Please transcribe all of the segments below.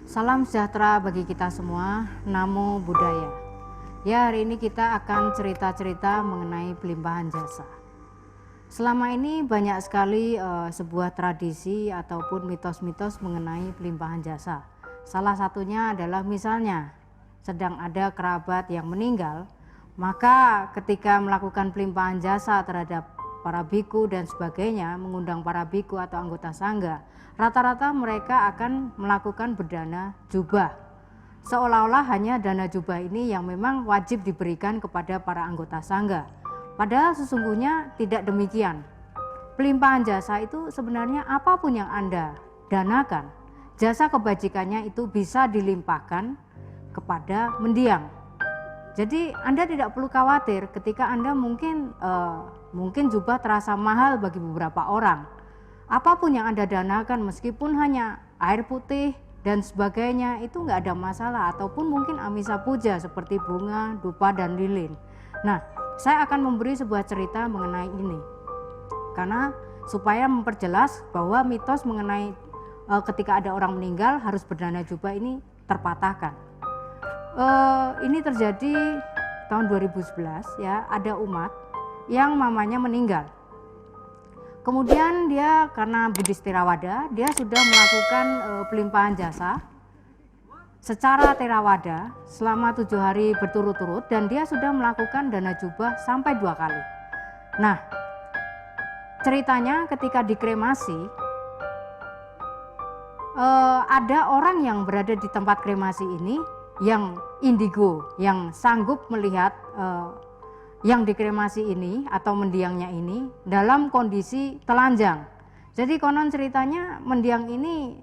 Salam sejahtera bagi kita semua, Namo Buddhaya. Ya, hari ini kita akan cerita-cerita mengenai pelimpahan jasa. Selama ini banyak sekali sebuah tradisi ataupun mitos-mitos mengenai pelimpahan jasa. Salah satunya adalah misalnya sedang ada kerabat yang meninggal, maka ketika melakukan pelimpahan jasa terhadap para biku dan sebagainya, mengundang para biku atau anggota sangga, rata-rata mereka akan melakukan berdana jubah. Seolah-olah hanya dana jubah ini yang memang wajib diberikan kepada para anggota sangga. Padahal sesungguhnya tidak demikian. Pelimpahan jasa itu sebenarnya apapun yang Anda danakan, jasa kebajikannya itu bisa dilimpahkan kepada mendiang. Jadi Anda tidak perlu khawatir ketika Anda mungkin jubah terasa mahal bagi beberapa orang. Apapun yang Anda danakan, meskipun hanya air putih dan sebagainya, itu nggak ada masalah. Ataupun mungkin amisa puja seperti bunga, dupa, dan lilin. Nah, saya akan memberi sebuah cerita mengenai ini, karena supaya memperjelas bahwa mitos mengenai ketika ada orang meninggal harus berdana jubah ini terpatahkan. Ini terjadi tahun 2011 ya, ada umat yang mamanya meninggal. Kemudian dia karena Buddhis Theravada, dia sudah melakukan pelimpahan jasa secara Theravada selama 7 hari berturut-turut, dan dia sudah melakukan dana jubah sampai 2 kali. Nah, ceritanya ketika dikremasi, ada orang yang berada di tempat kremasi ini yang indigo, yang sanggup melihat yang dikremasi ini atau mendiangnya ini dalam kondisi telanjang. Jadi konon ceritanya mendiang ini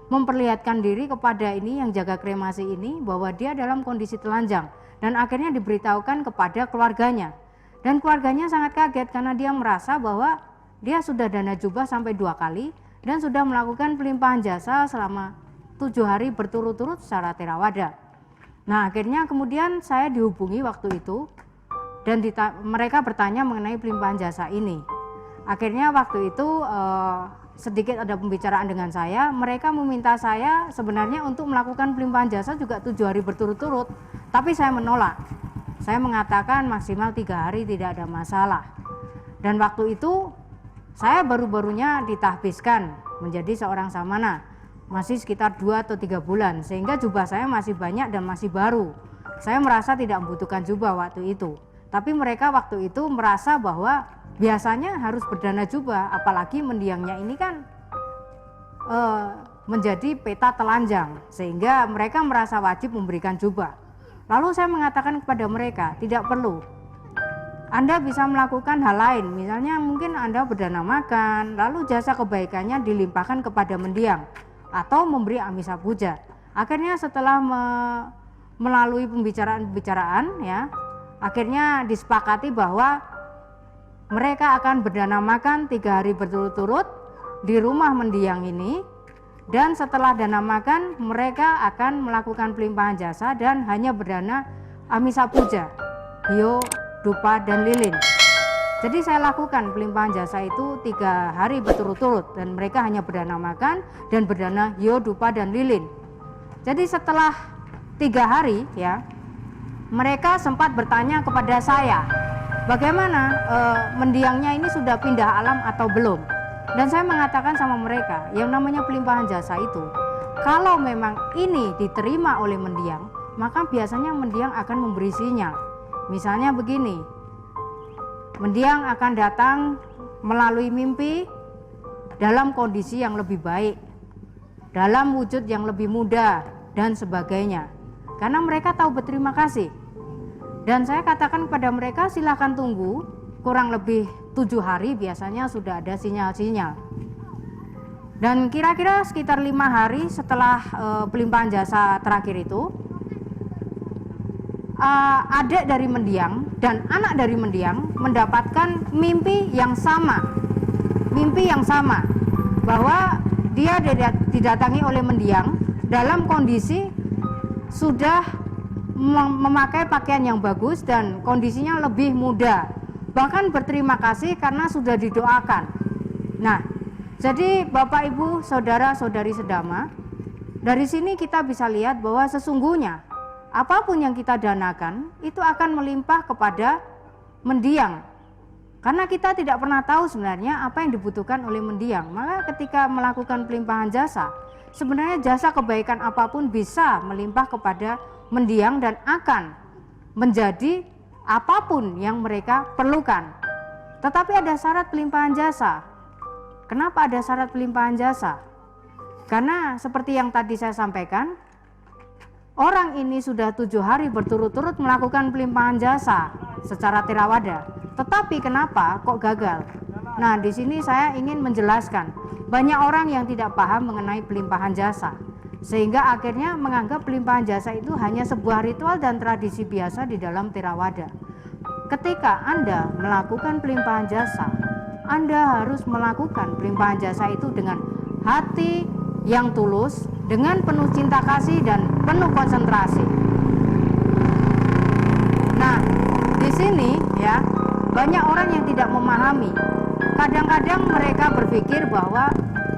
memperlihatkan diri kepada ini yang jaga kremasi ini bahwa dia dalam kondisi telanjang, dan akhirnya diberitahukan kepada keluarganya, dan keluarganya sangat kaget karena dia merasa bahwa dia sudah dana jubah sampai 2 kali dan sudah melakukan pelimpahan jasa selama 7 hari berturut-turut secara Theravada. Nah, akhirnya kemudian saya dihubungi waktu itu dan mereka bertanya mengenai pelimpahan jasa ini. Akhirnya waktu itu sedikit ada pembicaraan dengan saya. Mereka meminta saya sebenarnya untuk melakukan pelimpahan jasa juga 7 hari berturut-turut, tapi saya menolak. Saya mengatakan maksimal 3 hari tidak ada masalah. Dan waktu itu saya baru-barunya ditahbiskan menjadi seorang samana, masih sekitar 2 atau 3 bulan, sehingga jubah saya masih banyak dan masih baru. Saya merasa tidak membutuhkan jubah waktu itu, tapi mereka waktu itu merasa bahwa biasanya harus berdana jubah, apalagi mendiangnya ini kan menjadi peta telanjang, sehingga mereka merasa wajib memberikan jubah. Lalu saya mengatakan kepada mereka, tidak perlu. Anda bisa melakukan hal lain, misalnya mungkin Anda berdana makan, lalu jasa kebaikannya dilimpahkan kepada mendiang, atau memberi amisa puja. Akhirnya setelah melalui pembicaraan ya, akhirnya disepakati bahwa mereka akan berdana makan 3 hari berturut-turut di rumah mendiang ini, dan setelah dana makan mereka akan melakukan pelimpahan jasa dan hanya berdana amisa puja, hio, dupa, dan lilin. Jadi saya lakukan pelimpahan jasa itu 3 hari berturut-turut, dan mereka hanya berdana makan dan berdana hio, dupa, dan lilin. Jadi setelah 3 hari ya, mereka sempat bertanya kepada saya, bagaimana mendiangnya ini sudah pindah alam atau belum. Dan saya mengatakan sama mereka, yang namanya pelimpahan jasa itu, kalau memang ini diterima oleh mendiang, maka biasanya mendiang akan memberi sinyal. Misalnya begini, mendiang akan datang melalui mimpi dalam kondisi yang lebih baik, dalam wujud yang lebih mudah, dan sebagainya. Karena mereka tahu berterima kasih. Dan saya katakan kepada mereka, silakan tunggu, kurang lebih 7 hari biasanya sudah ada sinyal-sinyal. Dan kira-kira sekitar 5 hari setelah pelimpahan jasa terakhir itu, adik dari mendiang dan anak dari mendiang mendapatkan mimpi yang sama, bahwa dia didatangi oleh mendiang dalam kondisi sudah memakai pakaian yang bagus dan kondisinya lebih muda, bahkan berterima kasih karena sudah didoakan. Nah, jadi Bapak Ibu saudara saudari sedama, dari sini kita bisa lihat bahwa sesungguhnya apapun yang kita danakan itu akan melimpah kepada mendiang, karena kita tidak pernah tahu sebenarnya apa yang dibutuhkan oleh mendiang. Maka ketika melakukan pelimpahan jasa, sebenarnya jasa kebaikan apapun bisa melimpah kepada mendiang dan akan menjadi apapun yang mereka perlukan. Tetapi ada syarat pelimpahan jasa. Kenapa ada syarat pelimpahan jasa? Karena seperti yang tadi saya sampaikan, orang ini sudah 7 hari berturut-turut melakukan pelimpahan jasa secara tirawada. Tetapi kenapa kok gagal? Nah, di sini saya ingin menjelaskan. Banyak orang yang tidak paham mengenai pelimpahan jasa, sehingga akhirnya menganggap pelimpahan jasa itu hanya sebuah ritual dan tradisi biasa di dalam tirawada. Ketika Anda melakukan pelimpahan jasa, Anda harus melakukan pelimpahan jasa itu dengan hati yang tulus, dengan penuh cinta kasih dan penuh konsentrasi. Nah, di sini ya, banyak orang yang tidak memahami. Kadang-kadang mereka berpikir bahwa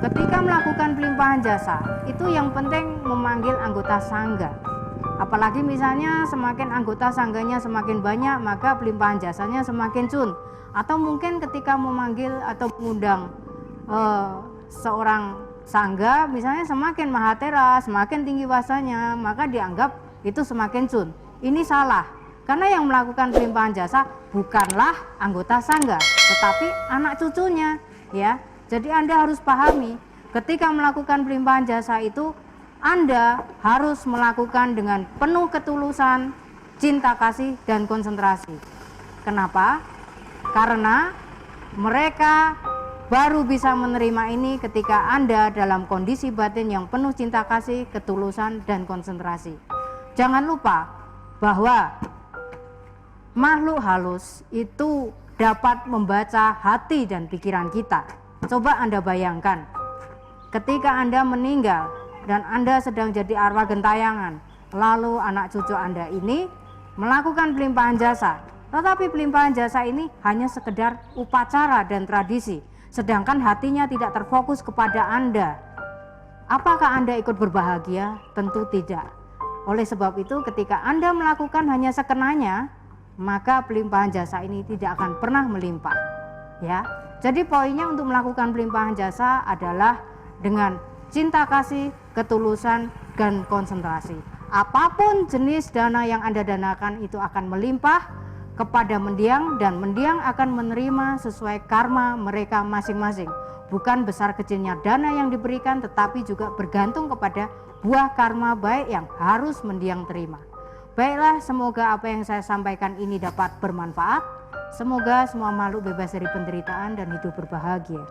ketika melakukan pelimpahan jasa, itu yang penting memanggil anggota sangga. Apalagi misalnya semakin anggota sangganya semakin banyak, maka pelimpahan jasanya semakin cun. Atau mungkin ketika memanggil atau mengundang seorang sangga, misalnya semakin mahatera, semakin tinggi wasanya, maka dianggap itu semakin cun. Ini salah, karena yang melakukan pelimpahan jasa bukanlah anggota sangga, tetapi anak cucunya, ya. Jadi Anda harus pahami, ketika melakukan pelimpahan jasa itu, Anda harus melakukan dengan penuh ketulusan, cinta kasih, dan konsentrasi. Kenapa? Karena mereka baru bisa menerima ini ketika Anda dalam kondisi batin yang penuh cinta kasih, ketulusan, dan konsentrasi. Jangan lupa bahwa makhluk halus itu dapat membaca hati dan pikiran kita. Coba Anda bayangkan, ketika Anda meninggal dan Anda sedang jadi arwah gentayangan, lalu anak cucu Anda ini melakukan pelimpahan jasa, tetapi pelimpahan jasa ini hanya sekedar upacara dan tradisi, sedangkan hatinya tidak terfokus kepada Anda. Apakah Anda ikut berbahagia? Tentu tidak. Oleh sebab itu, ketika Anda melakukan hanya sekenanya, maka pelimpahan jasa ini tidak akan pernah melimpah, ya. Jadi poinnya untuk melakukan pelimpahan jasa adalah dengan cinta kasih, ketulusan, dan konsentrasi. Apapun jenis dana yang Anda danakan itu akan melimpah kepada mendiang, dan mendiang akan menerima sesuai karma mereka masing-masing. Bukan besar kecilnya dana yang diberikan, tetapi juga bergantung kepada buah karma baik yang harus mendiang terima. Baiklah, semoga apa yang saya sampaikan ini dapat bermanfaat. Semoga semua makhluk bebas dari penderitaan dan hidup berbahagia.